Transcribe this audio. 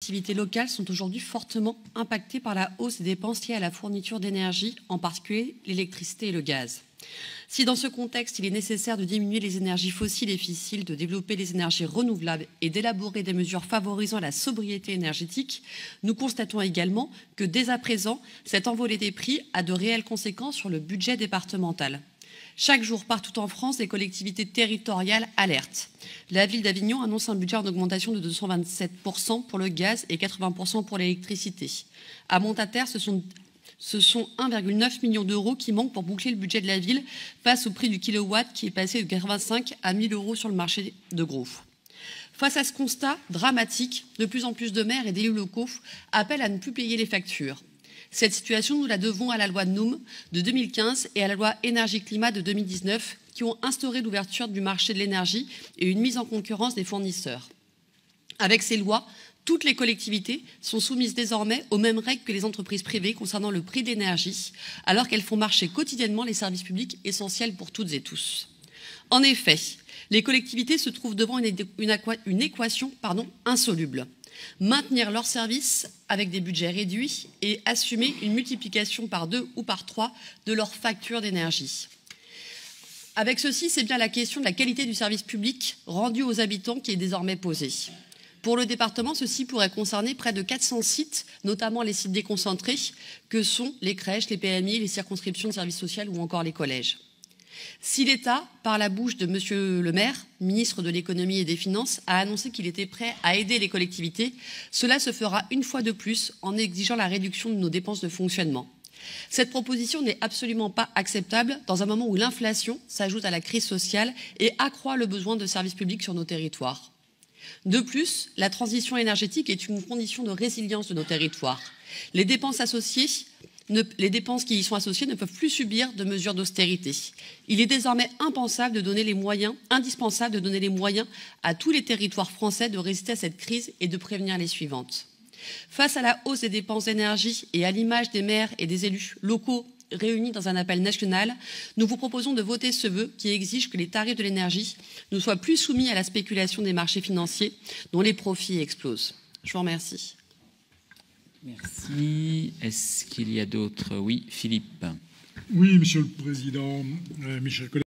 collectivités locales sont aujourd'hui fortement impactées par la hausse des dépenses liées à la fourniture d'énergie, en particulier l'électricité et le gaz. Si dans ce contexte, il est nécessaire de diminuer les énergies fossiles et fissiles, de développer les énergies renouvelables et d'élaborer des mesures favorisant la sobriété énergétique, nous constatons également que dès à présent, cette envolée des prix a de réelles conséquences sur le budget départemental. Chaque jour, partout en France, les collectivités territoriales alertent. La ville d'Avignon annonce un budget en augmentation de 227% pour le gaz et 80% pour l'électricité. À Montataire, ce sont 1,9 million d'euros qui manquent pour boucler le budget de la ville face au prix du kilowatt qui est passé de 85 à 1000 euros sur le marché de gros. Face à ce constat dramatique, de plus en plus de maires et d'élus locaux appellent à ne plus payer les factures. Cette situation, nous la devons à la loi NOUM de 2015 et à la loi Énergie-Climat de 2019 qui ont instauré l'ouverture du marché de l'énergie et une mise en concurrence des fournisseurs. Avec ces lois, toutes les collectivités sont soumises désormais aux mêmes règles que les entreprises privées concernant le prix de l'énergie, alors qu'elles font marcher quotidiennement les services publics essentiels pour toutes et tous. En effet, les collectivités se trouvent devant une équation insoluble. Maintenir leurs services avec des budgets réduits et assumer une multiplication par 2 ou par 3 de leurs factures d'énergie. Avec ceci, c'est bien la question de la qualité du service public rendu aux habitants qui est désormais posée. Pour le département, ceci pourrait concerner près de 400 sites, notamment les sites déconcentrés, que sont les crèches, les PMI, les circonscriptions de services sociaux ou encore les collèges. Si l'État, par la bouche de M. le maire, ministre de l'économie et des finances, a annoncé qu'il était prêt à aider les collectivités, cela se fera une fois de plus en exigeant la réduction de nos dépenses de fonctionnement. Cette proposition n'est absolument pas acceptable dans un moment où l'inflation s'ajoute à la crise sociale et accroît le besoin de services publics sur nos territoires. De plus, la transition énergétique est une condition de résilience de nos territoires. Les dépenses qui y sont associées ne peuvent plus subir de mesures d'austérité. Il est désormais indispensable de donner les moyens à tous les territoires français de résister à cette crise et de prévenir les suivantes. Face à la hausse des dépenses d'énergie et à l'image des maires et des élus locaux réunis dans un appel national, nous vous proposons de voter ce vœu qui exige que les tarifs de l'énergie ne soient plus soumis à la spéculation des marchés financiers dont les profits explosent. Je vous remercie. Merci. Est-ce qu'il y a d'autres? Oui, Philippe. Oui, Monsieur le Président, mes chers collègues.